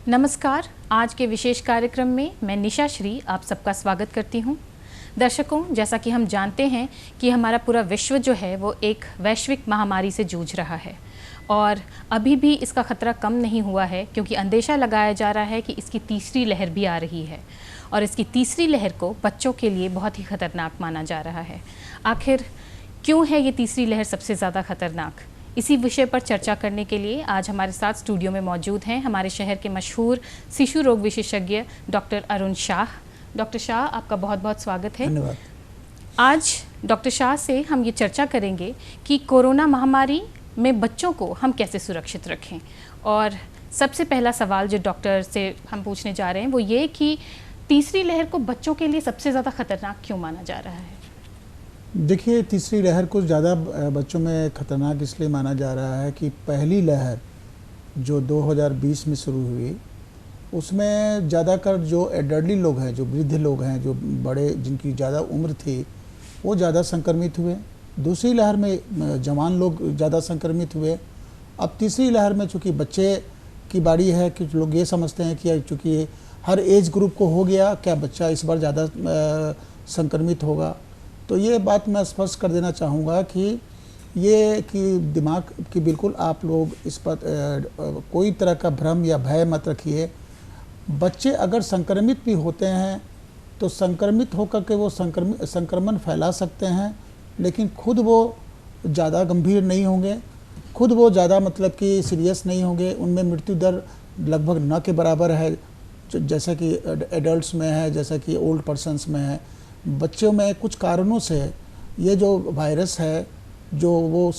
नमस्कार। आज के विशेष कार्यक्रम में मैं निशा श्री आप सबका स्वागत करती हूं। दर्शकों, जैसा कि हम जानते हैं कि हमारा पूरा विश्व जो है वो एक वैश्विक महामारी से जूझ रहा है और अभी भी इसका खतरा कम नहीं हुआ है, क्योंकि अंदेशा लगाया जा रहा है कि इसकी तीसरी लहर भी आ रही है और इसकी तीसरी लहर को बच्चों के लिए बहुत ही खतरनाक माना जा रहा है। आखिर क्यों है ये तीसरी लहर सबसे ज़्यादा खतरनाक? इसी विषय पर चर्चा करने के लिए आज हमारे साथ स्टूडियो में मौजूद हैं हमारे शहर के मशहूर शिशु रोग विशेषज्ञ डॉक्टर अरुण शाह। डॉक्टर शाह, आपका बहुत बहुत स्वागत है। धन्यवाद। आज डॉक्टर शाह से हम ये चर्चा करेंगे कि कोरोना महामारी में बच्चों को हम कैसे सुरक्षित रखें। और सबसे पहला सवाल जो डॉक्टर से हम पूछने जा रहे हैं वो ये कि तीसरी लहर को बच्चों के लिए सबसे ज़्यादा खतरनाक क्यों माना जा रहा है? देखिए, तीसरी लहर को ज़्यादा बच्चों में खतरनाक इसलिए माना जा रहा है कि पहली लहर जो 2020 में शुरू हुई उसमें ज़्यादातर जो एडल्टली लोग हैं, जो वृद्ध लोग हैं, जो बड़े जिनकी ज़्यादा उम्र थी, वो ज़्यादा संक्रमित हुए। दूसरी लहर में जवान लोग ज़्यादा संक्रमित हुए। अब तीसरी लहर में चूँकि बच्चे की बारी है कि लोग ये समझते हैं कि चूँकि हर एज ग्रुप को हो गया, क्या बच्चा इस बार ज़्यादा संक्रमित होगा। तो ये बात मैं स्पष्ट कर देना चाहूँगा कि ये कि दिमाग की बिल्कुल आप लोग इस पर कोई तरह का भ्रम या भय मत रखिए। बच्चे अगर संक्रमित भी होते हैं तो संक्रमित होकर के वो संक्रमण फैला सकते हैं, लेकिन खुद वो ज़्यादा गंभीर नहीं होंगे, खुद वो ज़्यादा मतलब कि सीरियस नहीं होंगे। उनमें मृत्यु दर लगभग न के बराबर है जैसा कि एडल्ट्स में है, जैसा कि ओल्ड पर्सन्स में है। बच्चों में कुछ कारणों से ये जो वायरस है वो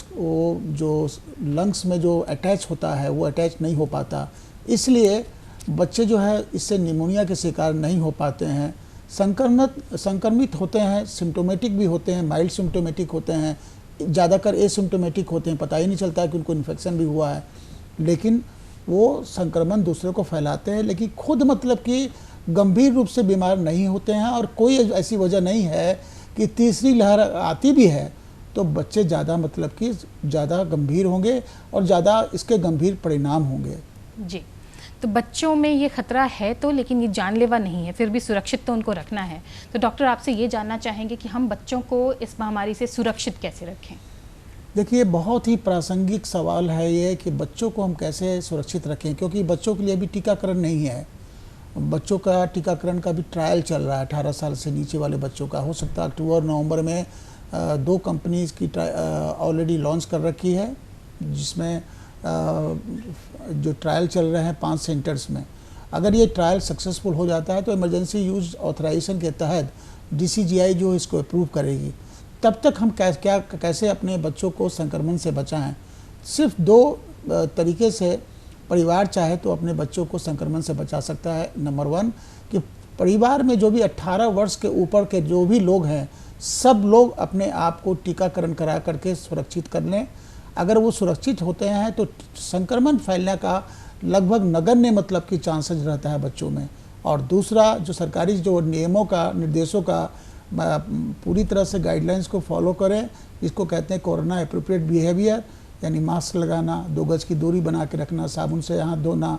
जो लंग्स में जो अटैच होता है वो अटैच नहीं हो पाता, इसलिए बच्चे जो है इससे निमोनिया के शिकार नहीं हो पाते हैं। संक्रमित होते हैं, सिम्टोमेटिक भी होते हैं, माइल्ड सिम्टोमेटिक होते हैं, ज़्यादातर एसिम्टोमेटिक होते हैं, पता ही नहीं चलता है कि उनको इन्फेक्शन भी हुआ है, लेकिन वो संक्रमण दूसरे को फैलाते हैं, लेकिन खुद मतलब कि गंभीर रूप से बीमार नहीं होते हैं। और कोई ऐसी वजह नहीं है कि तीसरी लहर आती भी है तो बच्चे ज़्यादा मतलब कि ज़्यादा गंभीर होंगे और ज़्यादा इसके गंभीर परिणाम होंगे। जी, तो बच्चों में ये खतरा है तो, लेकिन ये जानलेवा नहीं है, फिर भी सुरक्षित तो उनको रखना है। तो डॉक्टर, आपसे ये जानना चाहेंगे कि हम बच्चों को इस महामारी से सुरक्षित कैसे रखें? देखिए, बहुत ही प्रासंगिक सवाल है ये कि बच्चों को हम कैसे सुरक्षित रखें, क्योंकि बच्चों के लिए अभी टीकाकरण नहीं है। बच्चों का टीकाकरण का भी ट्रायल चल रहा है। 18 साल से नीचे वाले बच्चों का हो सकता है अक्टूबर नवंबर में 2 कंपनीज की ऑलरेडी लॉन्च कर रखी है, जिसमें जो ट्रायल चल रहे हैं 5 सेंटर्स में। अगर ये ट्रायल सक्सेसफुल हो जाता है तो इमरजेंसी यूज ऑथराइजेशन के तहत DCGI जो इसको अप्रूव करेगी। तब तक हम कैसे अपने बच्चों को संक्रमण से बचाएं। सिर्फ 2 तरीके से परिवार चाहे तो अपने बच्चों को संक्रमण से बचा सकता है। नंबर 1 कि परिवार में जो भी 18 वर्ष के ऊपर के जो भी लोग हैं, सब लोग अपने आप को टीकाकरण करा करके सुरक्षित कर लें। अगर वो सुरक्षित होते हैं तो संक्रमण फैलने का लगभग नगण्य मतलब कि चांसेस रहता है बच्चों में। और दूसरा, जो सरकारी जो नियमों का, निर्देशों का पूरी तरह से गाइडलाइंस को फॉलो करें, जिसको कहते हैं कोरोना एप्रोप्रिएट बिहेवियर, यानी मास्क लगाना, 2 गज की दूरी बना के रखना, साबुन से हाथ धोना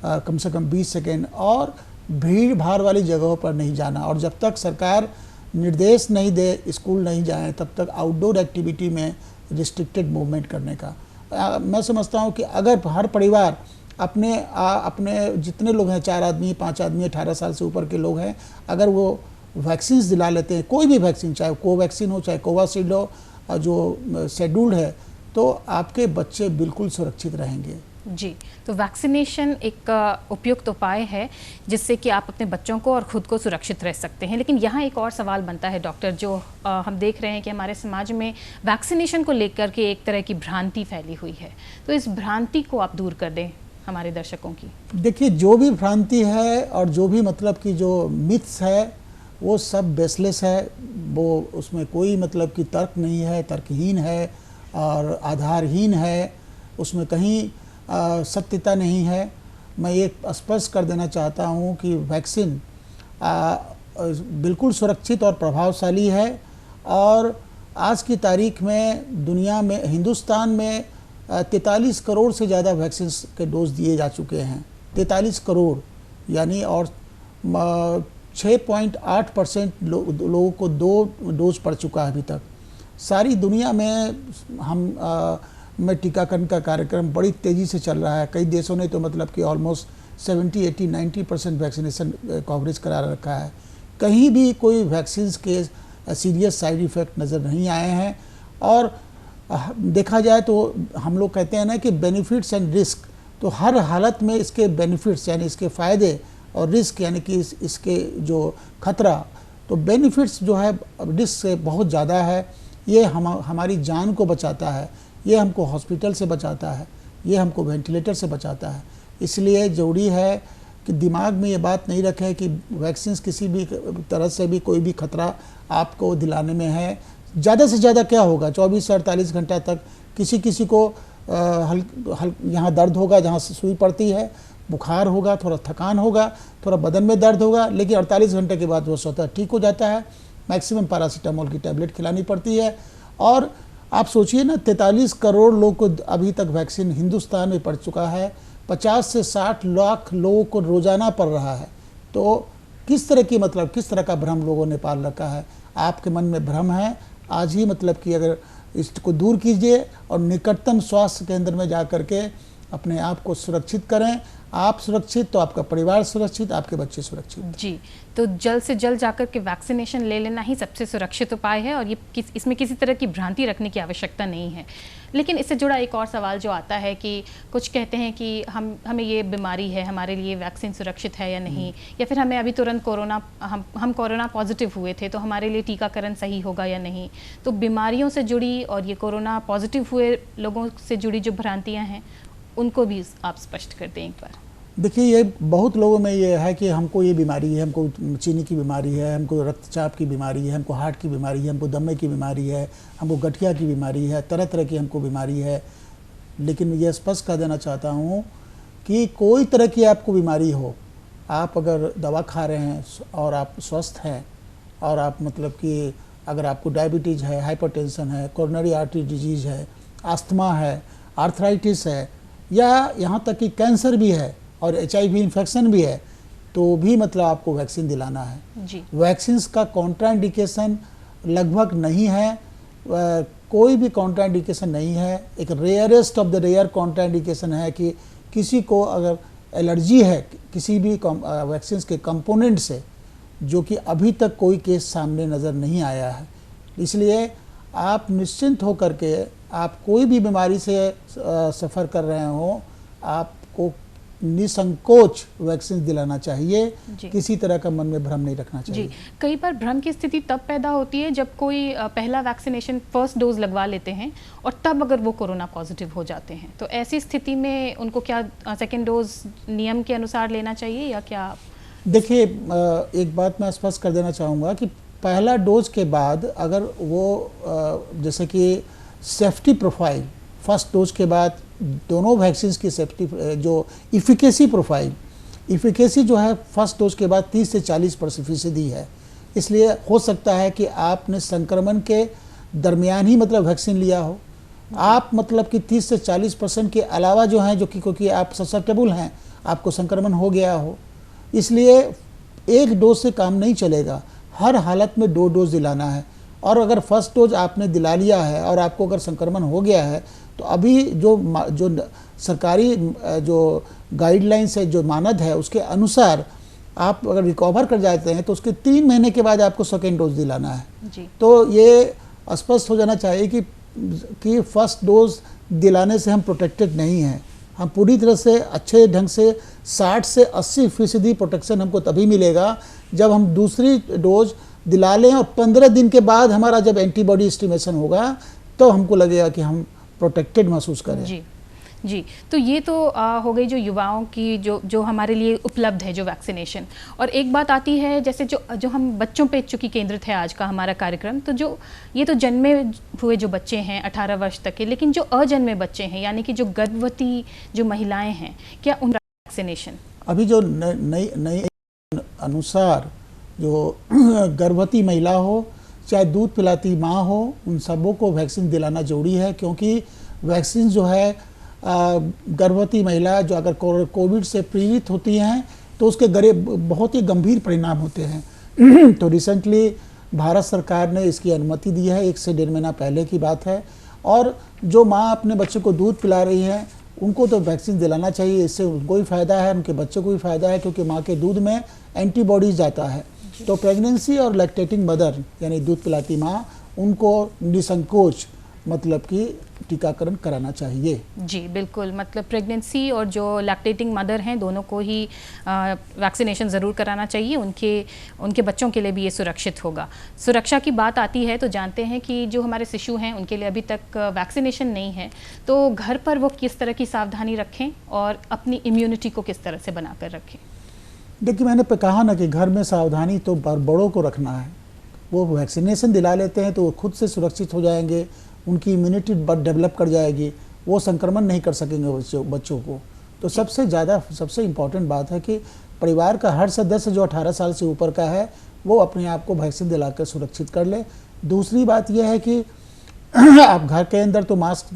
कम से कम 20 सेकेंड, और भीड़ भाड़ वाली जगहों पर नहीं जाना। और जब तक सरकार निर्देश नहीं दे, स्कूल नहीं जाएं, तब तक आउटडोर एक्टिविटी में रिस्ट्रिक्टेड मूवमेंट करने का। मैं समझता हूं कि अगर हर परिवार अपने जितने लोग हैं, 4 आदमी 5 आदमी 18 साल से ऊपर के लोग हैं, अगर वो वैक्सीन दिला लेते हैं, कोई भी वैक्सीन, चाहे कोवैक्सीन हो चाहे कोवाशील्ड हो, और जो शेड्यूल्ड है, तो आपके बच्चे बिल्कुल सुरक्षित रहेंगे। जी, तो वैक्सीनेशन एक उपयुक्त उपाय है जिससे कि आप अपने बच्चों को और खुद को सुरक्षित रह सकते हैं। लेकिन यहाँ एक और सवाल बनता है डॉक्टर, जो हम देख रहे हैं कि हमारे समाज में वैक्सीनेशन को लेकर के एक तरह की भ्रांति फैली हुई है, तो इस भ्रांति को आप दूर कर दें हमारे दर्शकों की। देखिए, जो भी भ्रांति है और जो भी मतलब कि जो मिथ्स है वो सब बेसलेस है। वो उसमें कोई मतलब कि तर्क नहीं है, तर्कहीन है और आधारहीन है, उसमें कहीं सत्यता नहीं है। मैं ये स्पष्ट कर देना चाहता हूँ कि वैक्सीन बिल्कुल सुरक्षित और प्रभावशाली है। और आज की तारीख में दुनिया में, हिंदुस्तान में 43 करोड़ से ज़्यादा वैक्सीन के डोज दिए जा चुके हैं। 43 करोड़ यानी, और 6.8% लोगों को 2 डोज पड़ चुका है अभी तक। सारी दुनिया में में टीकाकरण का कार्यक्रम बड़ी तेज़ी से चल रहा है। कई देशों ने तो मतलब कि ऑलमोस्ट 70, 80, 90% वैक्सीनेशन कवरेज करा रखा है। कहीं भी कोई वैक्सीन के सीरियस साइड इफ़ेक्ट नज़र नहीं आए हैं। और देखा जाए तो हम लोग कहते हैं ना कि बेनिफिट्स एंड रिस्क, तो हर हालत में इसके बेनिफिट्स यानी इसके फ़ायदे और रिस्क यानी कि इसके जो खतरा, तो बेनिफिट्स जो है रिस्क से बहुत ज़्यादा है। ये हमारी जान को बचाता है, ये हमको हॉस्पिटल से बचाता है, ये हमको वेंटिलेटर से बचाता है। इसलिए ज़रूरी है कि दिमाग में ये बात नहीं रखें कि वैक्सीन किसी भी तरह से भी कोई भी खतरा आपको दिलाने में है। ज़्यादा से ज़्यादा क्या होगा, 24 से 48 घंटा तक किसी को यहाँ दर्द होगा जहाँ से सुई पड़ती है, बुखार होगा, थोड़ा थकान होगा, थोड़ा बदन में दर्द होगा, लेकिन 48 घंटे के बाद वो स्वतः ठीक हो जाता है। मैक्सिमम पैरासीटामोल की टैबलेट खिलानी पड़ती है। और आप सोचिए ना, 43 करोड़ लोग को अभी तक वैक्सीन हिंदुस्तान में पड़ चुका है। 50 से 60 लाख लोगों को रोजाना पड़ रहा है। तो किस तरह की मतलब किस तरह का भ्रम लोगों ने पाल रखा है। आपके मन में भ्रम है, आज ही मतलब कि अगर इसको दूर कीजिए और निकटतम स्वास्थ्य केंद्र में जा कर के अपने आप को सुरक्षित करें। आप सुरक्षित तो आपका परिवार सुरक्षित, आपके बच्चे सुरक्षित। जी, तो जल्द से जल्द जाकर के वैक्सीनेशन ले लेना ही सबसे सुरक्षित उपाय है और ये इसमें किसी तरह की भ्रांति रखने की आवश्यकता नहीं है। लेकिन इससे जुड़ा एक और सवाल जो आता है कि कुछ कहते हैं कि हमें ये बीमारी है, हमारे लिए वैक्सीन सुरक्षित है या नहीं, या फिर हमें अभी तुरंत हम कोरोना पॉजिटिव हुए थे तो हमारे लिए टीकाकरण सही होगा या नहीं। तो बीमारियों से जुड़ी और ये कोरोना पॉजिटिव हुए लोगों से जुड़ी जो भ्रांतियाँ हैं उनको भी आप स्पष्ट कर दें एक बार। देखिए, ये बहुत लोगों में ये है कि हमको ये बीमारी है, हमको चीनी की बीमारी है, हमको रक्तचाप की बीमारी है, हमको हार्ट की बीमारी है, हमको दमे की बीमारी है, हमको गठिया की बीमारी है, तरह तरह की हमको बीमारी है। लेकिन ये स्पष्ट कर देना चाहता हूँ कि कोई तरह की आपको बीमारी हो, आप अगर दवा खा रहे हैं और आप स्वस्थ हैं, और आप मतलब कि अगर आपको डायबिटीज़ है, हाइपरटेंशन है, कोरोनरी आर्टरी डिजीज़ है, अस्थमा है, आर्थराइटिस है, या यहाँ तक कि कैंसर भी है और HIV इन्फेक्शन भी है, तो भी मतलब आपको वैक्सीन दिलाना है जी। वैक्सीन्स का कॉन्ट्राइंडिकेशन लगभग नहीं है, कोई भी कॉन्ट्राइंडिकेशन नहीं है। एक rarest of the rare contraindication है कि किसी को अगर एलर्जी है किसी भी वैक्सीन्स के कंपोनेंट से, जो कि अभी तक कोई केस सामने नज़र नहीं आया है। इसलिए आप निश्चिंत होकर के, आप कोई भी बीमारी से सफ़र कर रहे हो, आपको निसंकोच वैक्सीन दिलाना चाहिए। किसी तरह का मन में भ्रम नहीं रखना चाहिए। जी, कई बार भ्रम की स्थिति तब पैदा होती है जब कोई पहला वैक्सीनेशन फर्स्ट डोज लगवा लेते हैं और तब अगर वो कोरोना पॉजिटिव हो जाते हैं, तो ऐसी स्थिति में उनको क्या सेकेंड डोज नियम के अनुसार लेना चाहिए या क्या? देखिए, एक बात मैं स्पष्ट कर देना चाहूँगा कि पहला डोज के बाद अगर वो जैसे कि सेफ्टी प्रोफाइल फर्स्ट डोज के बाद दोनों वैक्सीन की सेफ्टी जो इफ़िकेसी प्रोफाइल, इफ़िकेसी जो है फर्स्ट डोज के बाद 30 से 40% है। इसलिए हो सकता है कि आपने संक्रमण के दरमियान ही मतलब वैक्सीन लिया हो, आप मतलब कि 30 से 40% के अलावा जो हैं, जो कि क्योंकि आप ससेप्टेबल हैं, आपको संक्रमण हो गया हो। इसलिए एक डोज से काम नहीं चलेगा, हर हालत में 2 डोज दिलाना है। और अगर फर्स्ट डोज आपने दिला लिया है और आपको अगर संक्रमण हो गया है, तो अभी जो सरकारी जो गाइडलाइंस है, जो मानद है, उसके अनुसार आप अगर रिकवर कर जाते हैं तो उसके 3 महीने के बाद आपको सेकेंड डोज दिलाना है जी। तो ये स्पष्ट हो जाना चाहिए कि फर्स्ट डोज दिलाने से हम प्रोटेक्टेड नहीं हैं। हम पूरी तरह से अच्छे ढंग से 60 से 80% प्रोटेक्शन हमको तभी मिलेगा जब हम दूसरी डोज दिला लें और 15 दिन के बाद हमारा जब एंटीबॉडी एस्टिमेशन होगा तो हमको लगेगा कि हम प्रोटेक्टेड महसूस करें। जी जी, तो ये तो हो गई जो युवाओं की जो हमारे लिए उपलब्ध है जो वैक्सीनेशन। और एक बात आती है जैसे जो हम बच्चों पे चूँकि केंद्रित है आज का हमारा कार्यक्रम, तो ये तो जन्मे हुए जो बच्चे हैं 18 वर्ष तक के, लेकिन जो अजन्मे बच्चे हैं यानी कि जो गर्भवती जो महिलाएं हैं, क्या उनका वैक्सीनेशन अभी जो नई अनुसार जो गर्भवती महिला हो चाहे दूध पिलाती माँ हो, उन सबों को वैक्सीन दिलाना जरूरी है, क्योंकि वैक्सीन जो है गर्भवती महिला जो अगर कोविड से पीड़ित होती हैं तो उसके बहुत ही गंभीर परिणाम होते हैं। तो रिसेंटली भारत सरकार ने इसकी अनुमति दी है, 1 से 1.5 महीना पहले की बात है। और जो माँ अपने बच्चे को दूध पिला रही है उनको तो वैक्सीन दिलाना चाहिए, इससे उनको भी फ़ायदा है, उनके बच्चों को भी फ़ायदा है, क्योंकि माँ के दूध में एंटीबॉडीज जाता है। तो प्रेगनेंसी और लैक्टेटिंग मदर यानी दूध पिलाती माँ, उनको निसंकोच मतलब कि टीकाकरण कराना चाहिए। जी बिल्कुल, मतलब प्रेगनेंसी और जो लैक्टेटिंग मदर हैं दोनों को ही वैक्सीनेशन ज़रूर कराना चाहिए, उनके बच्चों के लिए भी ये सुरक्षित होगा। सुरक्षा की बात आती है तो जानते हैं कि जो हमारे शिशु हैं उनके लिए अभी तक वैक्सीनेशन नहीं है, तो घर पर वो किस तरह की सावधानी रखें और अपनी इम्यूनिटी को किस तरह से बनाकर रखें? देखिए, मैंने कहा ना कि घर में सावधानी तो बड़ों को रखना है। वो वैक्सीनेशन दिला लेते हैं तो वो खुद से सुरक्षित हो जाएंगे, उनकी इम्यूनिटी डेवलप कर जाएगी, वो संक्रमण नहीं कर सकेंगे बच्चों को। तो सबसे इम्पॉर्टेंट बात है कि परिवार का हर सदस्य जो 18 साल से ऊपर का है वो अपने आप को वैक्सीन दिलाकर सुरक्षित कर ले। दूसरी बात यह है कि आप घर के अंदर तो मास्क,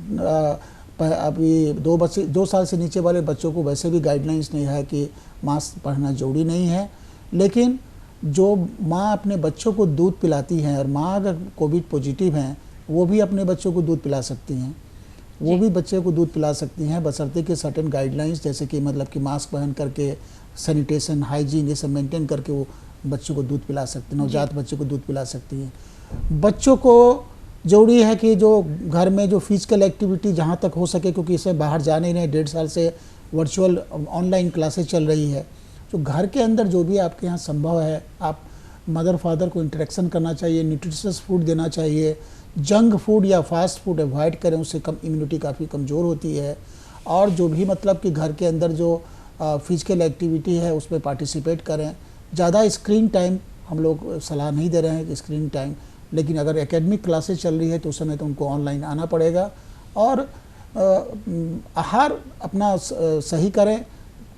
अभी 2 साल से नीचे वाले बच्चों को वैसे भी गाइडलाइंस नहीं है कि मास्क पहनना जरूरी नहीं है, लेकिन जो माँ अपने बच्चों को दूध पिलाती हैं और माँ अगर कोविड पॉजिटिव हैं वो भी अपने बच्चों को दूध पिला सकती हैं, वो भी बच्चे को दूध पिला सकती हैं, बशर्ते कि सर्टेन गाइडलाइंस जैसे कि मतलब कि मास्क पहन करके, सैनिटेशन, हाइजीन ये सब मेंटेन करके वो बच्चों को दूध पिला सकते हैं, नवजात बच्चों को दूध पिला सकती हैं। बच्चों को जरूरी है कि जो घर में जो फिजिकल एक्टिविटी जहाँ तक हो सके, क्योंकि इसे बाहर जा नहीं रहे, 1.5 साल से वर्चुअल ऑनलाइन क्लासेस चल रही है, तो घर के अंदर जो भी आपके यहाँ संभव है आप मदर फादर को इंटरेक्शन करना चाहिए, न्यूट्रिशियस फूड देना चाहिए, जंक फूड या फास्ट फूड अवॉइड करें, उससे कम इम्यूनिटी काफ़ी कमज़ोर होती है। और जो भी मतलब कि घर के अंदर जो फिजिकल एक्टिविटी है उसमें पार्टिसिपेट करें। ज़्यादा स्क्रीन टाइम हम लोग सलाह नहीं दे रहे हैं कि स्क्रीन टाइम, लेकिन अगर एकेडमिक क्लासेस चल रही है तो उस समय तो उनको ऑनलाइन आना पड़ेगा। और आहार अपना सही करें,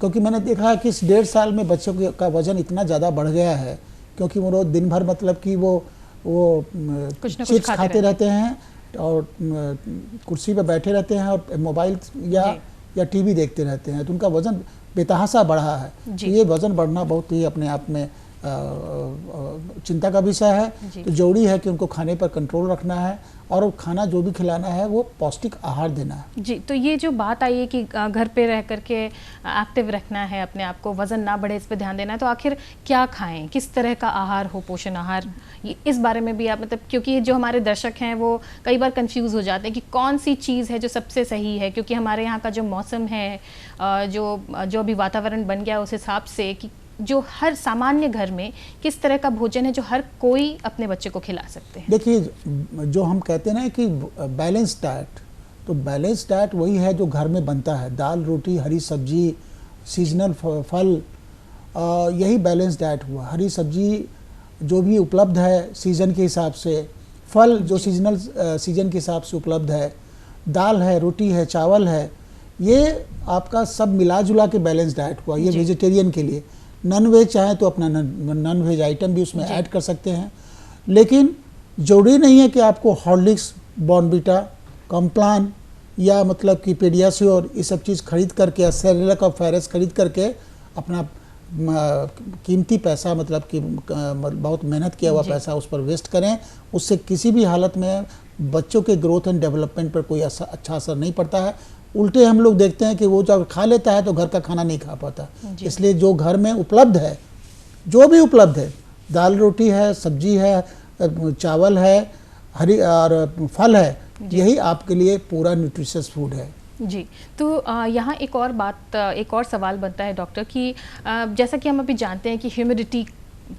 क्योंकि मैंने देखा है कि इस 1.5 साल में बच्चों का वज़न इतना ज़्यादा बढ़ गया है, क्योंकि वो दिन भर मतलब कि वो चिप्स खाते रहते हैं और कुर्सी पर बैठे रहते हैं और मोबाइल या टीवी देखते रहते हैं, तो उनका वज़न बेतहाशा बढ़ा है। तो ये वज़न बढ़ना बहुत ही अपने आप में चिंता का विषय है। तो जरूरी है कि उनको खाने पर कंट्रोल रखना है और खाना जो भी खिलाना है वो पौष्टिक आहार देना है। जी, तो ये जो बात आई है कि घर पे रह करके एक्टिव रखना है अपने आप को, वज़न ना बढ़े, इस पे ध्यान देना है, तो आखिर क्या खाएं, किस तरह का आहार हो, पोषण आहार, इस बारे में भी आप मतलब, क्योंकि जो हमारे दर्शक हैं वो कई बार कंफ्यूज हो जाते हैं कि कौन सी चीज़ है जो सबसे सही है, क्योंकि हमारे यहाँ का जो मौसम है, जो अभी वातावरण बन गया उस हिसाब से कि जो हर सामान्य घर में किस तरह का भोजन है जो हर कोई अपने बच्चे को खिला सकते हैं। देखिए, जो हम कहते हैं ना कि बैलेंस डाइट, तो बैलेंस डाइट वही है जो घर में बनता है, दाल रोटी, हरी सब्जी, सीजनल फल, यही बैलेंस डाइट हुआ। हरी सब्जी जो भी उपलब्ध है सीज़न के हिसाब से, फल जो सीजन के हिसाब से उपलब्ध है, दाल है, रोटी है, चावल है, ये आपका सब मिला जुला के बैलेंस डाइट हुआ। ये वेजिटेरियन के लिए। नॉन वेज चाहे तो अपना नॉन वेज आइटम भी उसमें ऐड कर सकते हैं, लेकिन जरूरी नहीं है कि आपको हॉर्लिक्स, बॉर्नविटा, कॉम्प्लान या मतलब कि पेडियाश्योर ये सब चीज़ खरीद करके या सेरेलैक और फेरेस खरीद करके अपना कीमती पैसा मतलब कि बहुत मेहनत किया हुआ पैसा उस पर वेस्ट करें। उससे किसी भी हालत में बच्चों के ग्रोथ एंड डेवलपमेंट पर कोई अच्छा असर नहीं पड़ता है। उल्टे हम लोग देखते हैं कि वो जब खा लेता है तो घर का खाना नहीं खा पाता। इसलिए जो घर में उपलब्ध है, जो भी उपलब्ध है, दाल रोटी है, सब्जी है, चावल है, हरी और फल है, यही आपके लिए पूरा न्यूट्रिशियस फूड है। जी, तो यहाँ एक और सवाल बनता है डॉक्टर कि जैसा कि हम अभी जानते हैं कि ह्यूमिडिटी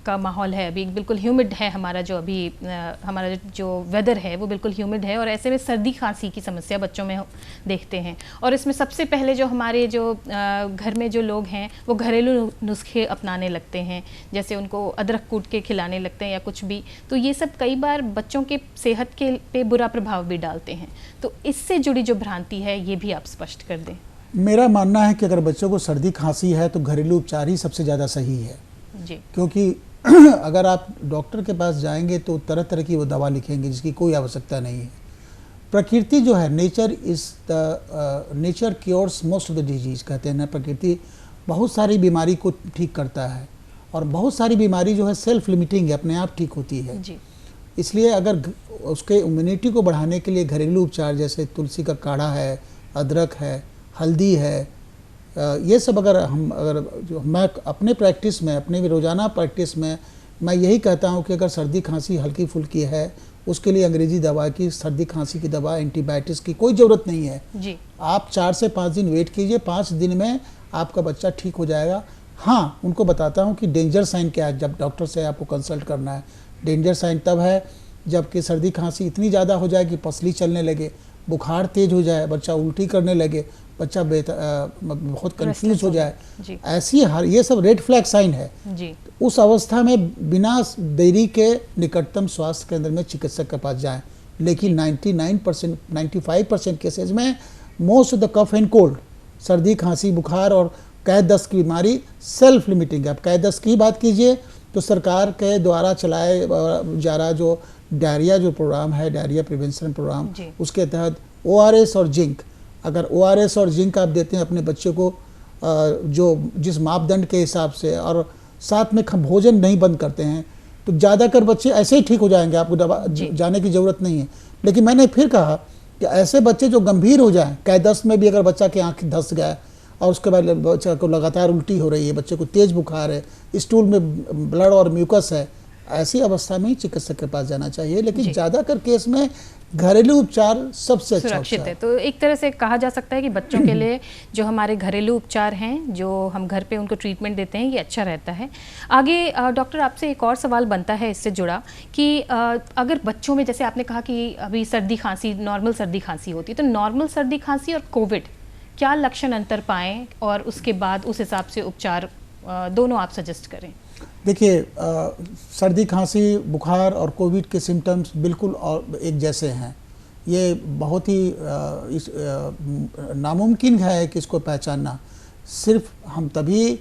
का माहौल है, अभी बिल्कुल ह्यूमिड है हमारा जो वेदर है वो बिल्कुल ह्यूमिड है, और ऐसे में सर्दी खांसी की समस्या बच्चों में देखते हैं। और इसमें सबसे पहले जो हमारे जो घर में जो लोग हैं वो घरेलू नुस्खे अपनाने लगते हैं, जैसे उनको अदरक कूट के खिलाने लगते हैं या कुछ भी। तो ये सब कई बार बच्चों के सेहत पे बुरा प्रभाव भी डालते हैं, तो इससे जुड़ी जो भ्रांति है ये भी आप स्पष्ट कर दें। मेरा मानना है कि अगर बच्चों को सर्दी खांसी है तो घरेलू उपचार ही सबसे ज़्यादा सही है जी। क्योंकि अगर आप डॉक्टर के पास जाएंगे तो तरह तरह की वो दवा लिखेंगे जिसकी कोई आवश्यकता नहीं है। प्रकृति जो है, nature cures most of the disease कहते हैं ना। प्रकृति बहुत सारी बीमारी को ठीक करता है और बहुत सारी बीमारी जो है सेल्फ लिमिटिंग है, अपने आप ठीक होती है जी। इसलिए अगर उसके इम्यूनिटी को बढ़ाने के लिए घरेलू उपचार जैसे तुलसी का काढ़ा है, अदरक है, हल्दी है, ये सब अगर जो मैं अपने प्रैक्टिस में, अपने रोज़ाना प्रैक्टिस में मैं यही कहता हूँ कि अगर सर्दी खांसी हल्की फुल्की है, उसके लिए अंग्रेजी दवा की, सर्दी खांसी की दवा, एंटीबायोटिक्स की कोई ज़रूरत नहीं है जी। आप 4 से 5 दिन वेट कीजिए, 5 दिन में आपका बच्चा ठीक हो जाएगा। हाँ, उनको बताता हूँ कि डेंजर साइन क्या है, जब डॉक्टर से आपको कंसल्ट करना है। डेंजर साइन तब है जबकि सर्दी खांसी इतनी ज़्यादा हो जाए कि पसली चलने लगे, बुखार तेज हो जाए, बच्चा उल्टी करने लगे, बच्चा बहुत कंफ्यूज हो जाए, ऐसी ये सब रेड फ्लैग साइन है जी। उस अवस्था में बिना देरी के निकटतम स्वास्थ्य केंद्र में चिकित्सक के पास जाएं। लेकिन 99%, 95% केसेज में most of the cough and cold, सर्दी खांसी बुखार और कैद दस्त की बीमारी सेल्फ लिमिटिंग है। अब कैद दस्त की बात कीजिए तो सरकार के द्वारा चलाए जा रहा जो डायरिया जो प्रोग्राम है, डायरिया प्रिवेंशन प्रोग्राम, उसके तहत ORS और जिंक, अगर ORS और जिंक आप देते हैं अपने बच्चे को जो जिस मापदंड के हिसाब से, और साथ में भोजन नहीं बंद करते हैं, तो ज़्यादातर बच्चे ऐसे ही ठीक हो जाएंगे, आपको दवा जाने की ज़रूरत नहीं है। लेकिन मैंने फिर कहा कि ऐसे बच्चे जो गंभीर हो जाएं, कैद दस्त में भी अगर बच्चा की आँख धंस गया और उसके बाद बच्चे को लगातार उल्टी हो रही है, बच्चे को तेज बुखार है, स्टूल में ब्लड और म्यूकस है, ऐसी अवस्था में ही चिकित्सक के पास जाना चाहिए। लेकिन ज़्यादातर केस में घरेलू उपचार सबसे सुरक्षित है। तो एक तरह से कहा जा सकता है कि बच्चों के लिए जो हमारे घरेलू उपचार हैं, जो हम घर पे उनको ट्रीटमेंट देते हैं, ये अच्छा रहता है। आगे डॉक्टर आपसे एक और सवाल बनता है इससे जुड़ा कि अगर बच्चों में, जैसे आपने कहा कि अभी सर्दी खांसी, नॉर्मल सर्दी खांसी होती है, तो नॉर्मल सर्दी खांसी और कोविड क्या लक्षण अंतर पाएँ और उसके बाद उस हिसाब से उपचार दोनों आप सजेस्ट करें? देखिए, सर्दी खांसी बुखार और कोविड के सिम्टम्स बिल्कुल और एक जैसे हैं। ये बहुत ही नामुमकिन है कि इसको पहचानना। सिर्फ हम तभी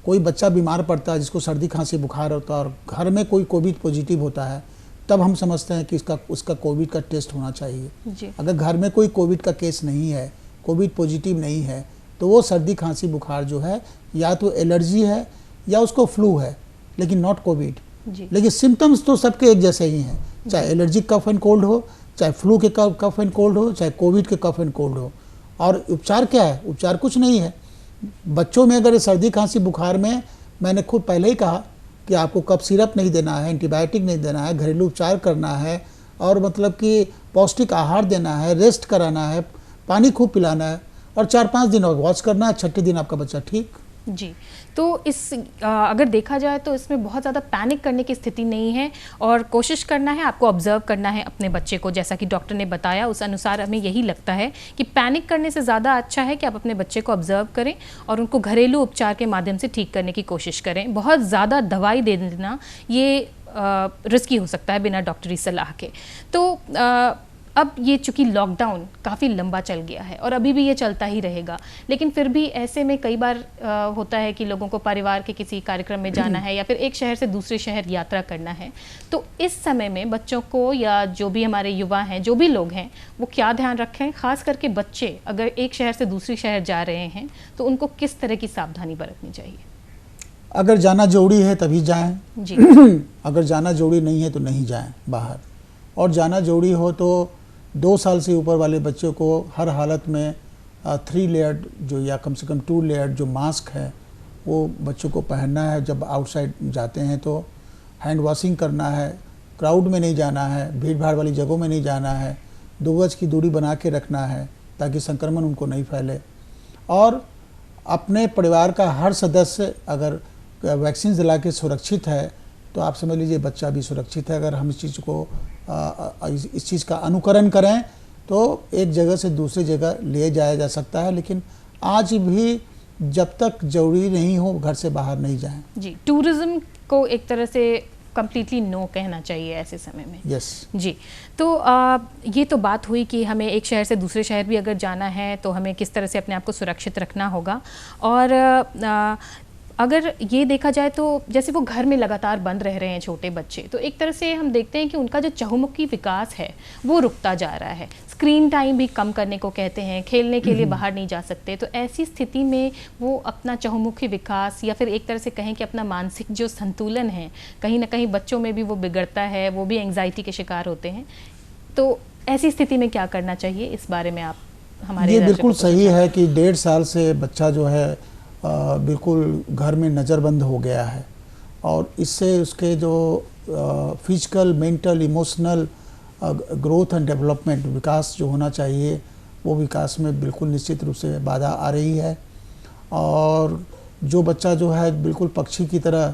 कोई बच्चा बीमार पड़ता है जिसको सर्दी खांसी बुखार होता है और घर में कोई कोविड पॉजिटिव होता है, तब हम समझते हैं कि उसका कोविड का टेस्ट होना चाहिए जी। अगर घर में कोई कोविड का केस नहीं है, कोविड पॉजिटिव नहीं है, तो वो सर्दी खांसी बुखार जो है या तो एलर्जी है या उसको फ्लू है, लेकिन नॉट कोविड। लेकिन सिम्टम्स तो सबके एक जैसे ही हैं, चाहे एलर्जिक कफ एंड कोल्ड हो, चाहे फ्लू के कफ एंड कोल्ड हो, चाहे कोविड के कफ एंड कोल्ड हो। और उपचार क्या है? उपचार कुछ नहीं है। बच्चों में अगर सर्दी खांसी बुखार में मैंने खुद पहले ही कहा कि आपको कफ सिरप नहीं देना है, एंटीबायोटिक नहीं देना है, घरेलू उपचार करना है और मतलब कि पौष्टिक आहार देना है, रेस्ट कराना है, पानी खूब पिलाना है और 4-5 दिन और वॉच करना है, 6ठे दिन आपका बच्चा ठीक। जी। तो अगर देखा जाए तो इसमें बहुत ज़्यादा पैनिक करने की स्थिति नहीं है और कोशिश करना है, आपको ऑब्जर्व करना है अपने बच्चे को, जैसा कि डॉक्टर ने बताया उस अनुसार हमें यही लगता है कि पैनिक करने से ज़्यादा अच्छा है कि आप अपने बच्चे को ऑब्जर्व करें और उनको घरेलू उपचार के माध्यम से ठीक करने की कोशिश करें। बहुत ज़्यादा दवाई दे देना ये रिस्की हो सकता है बिना डॉक्टरी सलाह के। तो अब ये चूँकि लॉकडाउन काफ़ी लंबा चल गया है और अभी भी ये चलता ही रहेगा, लेकिन फिर भी ऐसे में कई बार होता है कि लोगों को परिवार के किसी कार्यक्रम में जाना है या फिर एक शहर से दूसरे शहर यात्रा करना है, तो इस समय में बच्चों को या जो भी हमारे युवा हैं, जो भी लोग हैं, वो क्या ध्यान रखें? खास करके बच्चे अगर एक शहर से दूसरे शहर जा रहे हैं तो उनको किस तरह की सावधानी बरतनी चाहिए? अगर जाना जरूरी है तभी जाएं जी। अगर जाना जरूरी नहीं है तो नहीं जाएं बाहर। और जाना जरूरी हो तो 2 साल से ऊपर वाले बच्चों को हर हालत में 3 लेयर्ड जो या कम से कम 2 लेयर्ड जो मास्क है वो बच्चों को पहनना है। जब आउटसाइड जाते हैं तो हैंड वॉशिंग करना है, क्राउड में नहीं जाना है, भीड़ भाड़ वाली जगहों में नहीं जाना है, 2 गज की दूरी बना के रखना है ताकि संक्रमण उनको नहीं फैले। और अपने परिवार का हर सदस्य अगर वैक्सीन दिला के सुरक्षित है तो आप समझ लीजिए बच्चा भी सुरक्षित है। अगर हम इस चीज़ का अनुकरण करें तो एक जगह से दूसरी जगह ले जाया जा सकता है, लेकिन आज भी जब तक जरूरी नहीं हो घर से बाहर नहीं जाएं। जी, टूरिज्म को एक तरह से कम्प्लीटली नो कहना चाहिए ऐसे समय में। यस जी। तो ये तो बात हुई कि हमें एक शहर से दूसरे शहर भी अगर जाना है तो हमें किस तरह से अपने आप को सुरक्षित रखना होगा। और अगर ये देखा जाए तो जैसे वो घर में लगातार बंद रह रहे हैं छोटे बच्चे, तो एक तरह से हम देखते हैं कि उनका जो चहुमुखी विकास है वो रुकता जा रहा है। स्क्रीन टाइम भी कम करने को कहते हैं, खेलने के लिए बाहर नहीं जा सकते। तो ऐसी स्थिति में वो अपना चहुमुखी विकास या फिर एक तरह से कहें कि अपना मानसिक जो संतुलन है, कहीं ना कहीं बच्चों में भी वो बिगड़ता है, वो भी एंग्जाइटी के शिकार होते हैं। तो ऐसी स्थिति में क्या करना चाहिए, इस बारे में आप हमारे ये बिल्कुल सही है कि 1.5 साल से बच्चा जो है बिल्कुल घर में नज़रबंद हो गया है, और इससे उसके जो physical, mental, emotional growth and development, विकास जो होना चाहिए वो विकास में बिल्कुल निश्चित रूप से बाधा आ रही है। और जो बच्चा जो है बिल्कुल पक्षी की तरह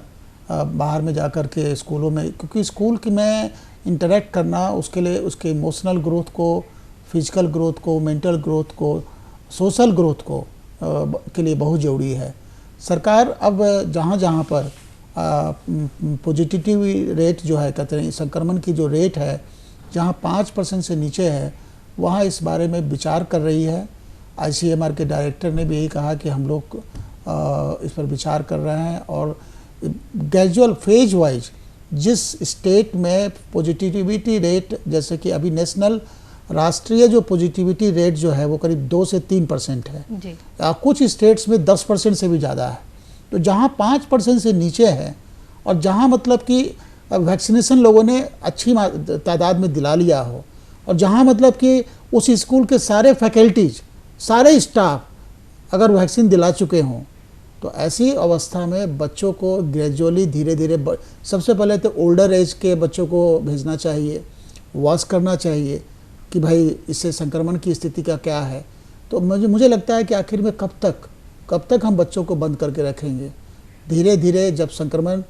बाहर में जाकर के स्कूलों में, क्योंकि स्कूल की में इंटरेक्ट करना उसके लिए उसके इमोशनल ग्रोथ को, फिजिकल ग्रोथ को, मेंटल ग्रोथ को, सोशल ग्रोथ को के लिए बहुत ज़रूरी है। सरकार अब जहाँ जहाँ पर पॉजिटिविटी रेट जो है, कहते हैं संक्रमण की जो रेट है, जहाँ 5% से नीचे है, वहाँ इस बारे में विचार कर रही है। ICMR के डायरेक्टर ने भी यही कहा कि हम लोग इस पर विचार कर रहे हैं, और ग्रेजुअल फेज वाइज जिस स्टेट में पॉजिटिविटी रेट, जैसे कि अभी नेशनल राष्ट्रीय जो पॉजिटिविटी रेट जो है वो करीब 2 से 3% है जी। कुछ स्टेट्स में 10% से भी ज़्यादा है। तो जहाँ 5% से नीचे है, और जहाँ मतलब कि वैक्सीनेशन लोगों ने अच्छी तादाद में दिला लिया हो, और जहाँ मतलब कि उस स्कूल के सारे फैकल्टीज, सारे स्टाफ अगर वैक्सीन दिला चुके हों, तो ऐसी अवस्था में बच्चों को ग्रेजुअली धीरे धीरे, सबसे पहले तो ओल्डर एज के बच्चों को भेजना चाहिए, वॉश करना चाहिए कि भाई इससे संक्रमण की स्थिति का क्या है। तो मुझे लगता है कि आखिर में कब तक हम बच्चों को बंद करके रखेंगे। धीरे धीरे जब संक्रमण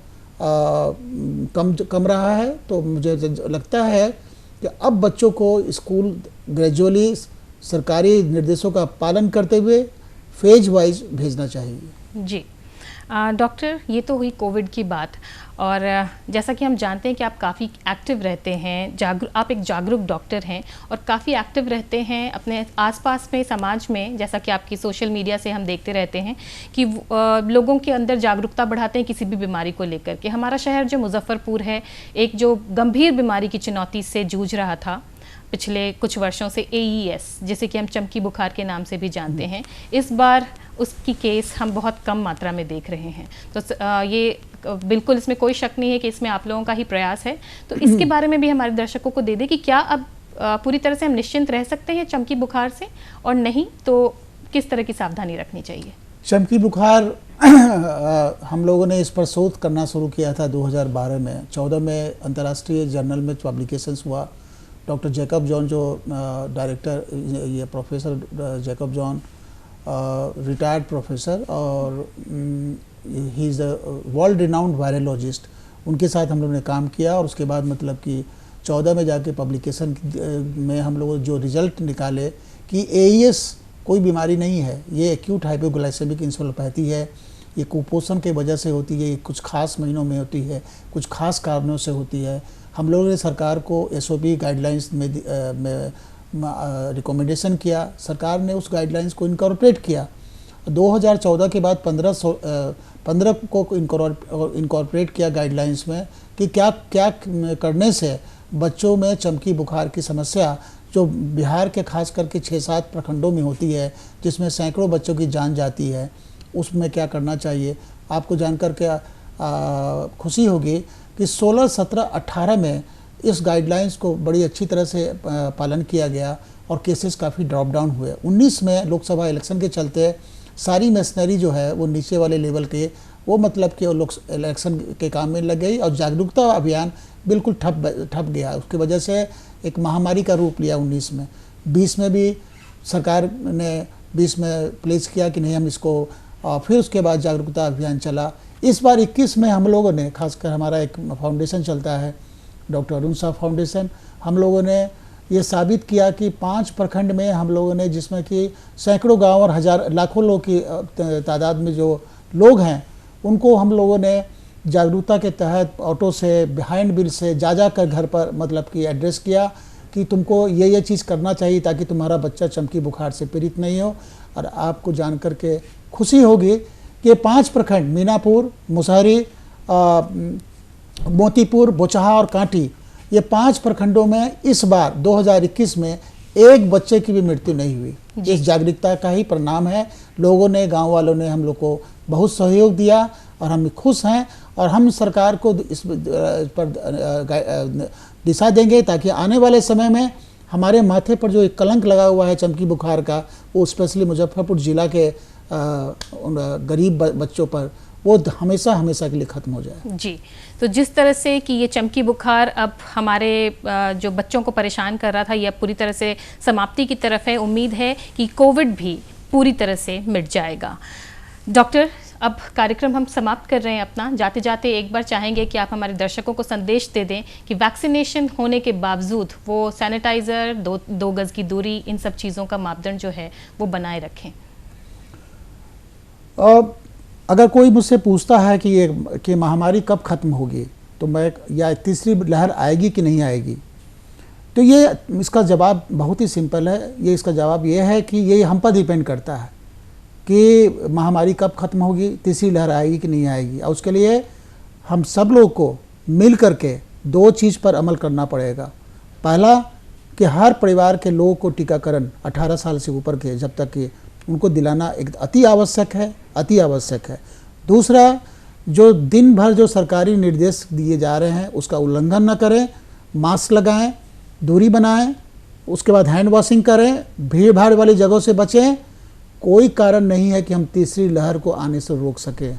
कम रहा है, तो मुझे लगता है कि अब बच्चों को स्कूल ग्रेजुअली सरकारी निर्देशों का पालन करते हुए फेज वाइज भेजना चाहिए। जी डॉक्टर, ये तो हुई कोविड की बात, और जैसा कि हम जानते हैं कि आप काफ़ी एक्टिव रहते हैं, आप एक जागरूक डॉक्टर हैं और काफ़ी एक्टिव रहते हैं अपने आसपास में, समाज में। जैसा कि आपकी सोशल मीडिया से हम देखते रहते हैं कि लोगों के अंदर जागरूकता बढ़ाते हैं किसी भी बीमारी को लेकर के। हमारा शहर जो मुजफ्फरपुर है, एक जो गंभीर बीमारी की चुनौती से जूझ रहा था पिछले कुछ वर्षों से, AES, जिसे कि हम चमकी बुखार के नाम से भी जानते हैं, इस बार उसकी केस हम बहुत कम मात्रा में देख रहे हैं। तो ये बिल्कुल इसमें कोई शक नहीं है कि इसमें आप लोगों का ही प्रयास है। तो इसके बारे में भी हमारे दर्शकों को दे दें कि क्या अब पूरी तरह से हम निश्चिंत रह सकते हैं चमकी बुखार से, और नहीं तो किस तरह की सावधानी रखनी चाहिए? चमकी बुखार हम लोगों ने इस पर शोध करना शुरू किया था 2012 में। 14 में अंतर्राष्ट्रीय जर्नल में पब्लिकेशंस हुआ। डॉक्टर जैकब जॉन जो डायरेक्टर, ये professor Jacob John retired professor, और he is the world renowned virologist, उनके साथ हम लोगों ने काम किया। और उसके बाद मतलब कि 14 में जाके पब्लिकेशन में हम लोग जो रिजल्ट निकाले कि AES कोई बीमारी नहीं है, ये एक्यूट हाइपोग्लाइसेमिक इंसेफेलोपैथी है। ये कुपोषण के वजह से होती है, कुछ खास महीनों में होती है, कुछ खास कारणों से होती है। हम लोगों ने सरकार को SOP गाइडलाइंस में रिकमेंडेशन किया, सरकार ने उस गाइडलाइंस को इनकॉर्पोरेट किया। 2014 के बाद 15 को इनकॉर्पोरेट किया गाइडलाइंस में कि क्या क्या करने से बच्चों में चमकी बुखार की समस्या, जो बिहार के खास करके 6-7 प्रखंडों में होती है, जिसमें सैकड़ों बच्चों की जान जाती है, उसमें क्या करना चाहिए। आपको जानकर के खुशी होगी कि 16, 17, 18 में इस गाइडलाइंस को बड़ी अच्छी तरह से पालन किया गया और केसेस काफ़ी ड्रॉप डाउन हुए। 19 में लोकसभा इलेक्शन के चलते सारी मशीनरी जो है वो नीचे वाले लेवल के, वो मतलब कि लोग इलेक्शन के काम में लग गई, और जागरूकता अभियान बिल्कुल ठप गया। उसकी वजह से एक महामारी का रूप लिया 19 में। 20 में भी सरकार ने 20 में प्लेस किया कि नहीं हम इसको, और फिर उसके बाद जागरूकता अभियान चला। इस बार 21 में हम लोगों ने, खासकर हमारा एक फाउंडेशन चलता है, डॉक्टर अरुण साह फाउंडेशन, हम लोगों ने ये साबित किया कि 5 प्रखंड में हम लोगों ने, जिसमें कि सैकड़ों गांव और लाखों लोग की तादाद में जो लोग हैं, उनको हम लोगों ने जागरूकता के तहत ऑटो से, बिहाइंड बिल से जा कर घर पर मतलब कि एड्रेस किया कि तुमको ये चीज़ करना चाहिए ताकि तुम्हारा बच्चा चमकी बुखार से पीड़ित नहीं हो। और आपको जान कर के खुशी होगी कि 5 प्रखंड मीनापुर, मुसहरी, मोतीपुर, बोचहा और कांटी, ये 5 प्रखंडों में इस बार 2021 में एक बच्चे की भी मृत्यु नहीं हुई। इस जागरूकता का ही परिणाम है। लोगों ने, गांव वालों ने हम लोग को बहुत सहयोग दिया और हम खुश हैं और हम सरकार को इस पर दिशा देंगे ताकि आने वाले समय में हमारे माथे पर जो एक कलंक लगा हुआ है चमकी बुखार का, वो स्पेशली मुजफ्फरपुर जिला के गरीब बच्चों पर, वो हमेशा हमेशा के लिए ख़त्म हो जाए। जी, तो जिस तरह से कि ये चमकी बुखार अब हमारे जो बच्चों को परेशान कर रहा था, ये अब पूरी तरह से समाप्ति की तरफ है। उम्मीद है कि कोविड भी पूरी तरह से मिट जाएगा। डॉक्टर, अब कार्यक्रम हम समाप्त कर रहे हैं अपना। जाते जाते एक बार चाहेंगे कि आप हमारे दर्शकों को संदेश दे दें कि वैक्सीनेशन होने के बावजूद वो सैनिटाइज़र, दो गज़ की दूरी, इन सब चीज़ों का मापदंड जो है वो बनाए रखें। अगर कोई मुझसे पूछता है कि महामारी कब ख़त्म होगी, तो मैं, या तीसरी लहर आएगी कि नहीं आएगी, तो ये इसका जवाब बहुत ही सिंपल है। ये इसका जवाब ये है कि ये हम पर डिपेंड करता है कि महामारी कब ख़त्म होगी, तीसरी लहर आएगी कि नहीं आएगी। और उसके लिए हम सब लोग को मिल करके 2 चीज़ पर अमल करना पड़ेगा। पहला कि हर परिवार के लोगों को टीकाकरण 18 साल से ऊपर के जब तक कि उनको दिलाना एक अति आवश्यक है। दूसरा, जो दिन भर जो सरकारी निर्देश दिए जा रहे हैं उसका उल्लंघन न करें, मास्क लगाएं, दूरी बनाएं, उसके बाद हैंड वॉशिंग करें, भीड़ भाड़ वाली जगहों से बचें। कोई कारण नहीं है कि हम तीसरी लहर को आने से रोक सकें।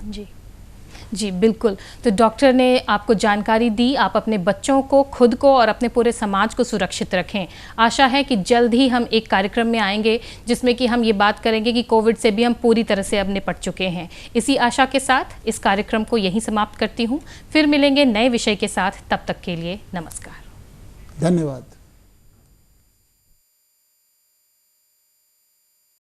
जी बिल्कुल। तो डॉक्टर ने आपको जानकारी दी। आप अपने बच्चों को, खुद को और अपने पूरे समाज को सुरक्षित रखें। आशा है कि जल्द ही हम एक कार्यक्रम में आएंगे जिसमें कि हम ये बात करेंगे कि कोविड से भी हम पूरी तरह से अब निपट चुके हैं। इसी आशा के साथ इस कार्यक्रम को यहीं समाप्त करती हूँ। फिर मिलेंगे नए विषय के साथ। तब तक के लिए नमस्कार। धन्यवाद।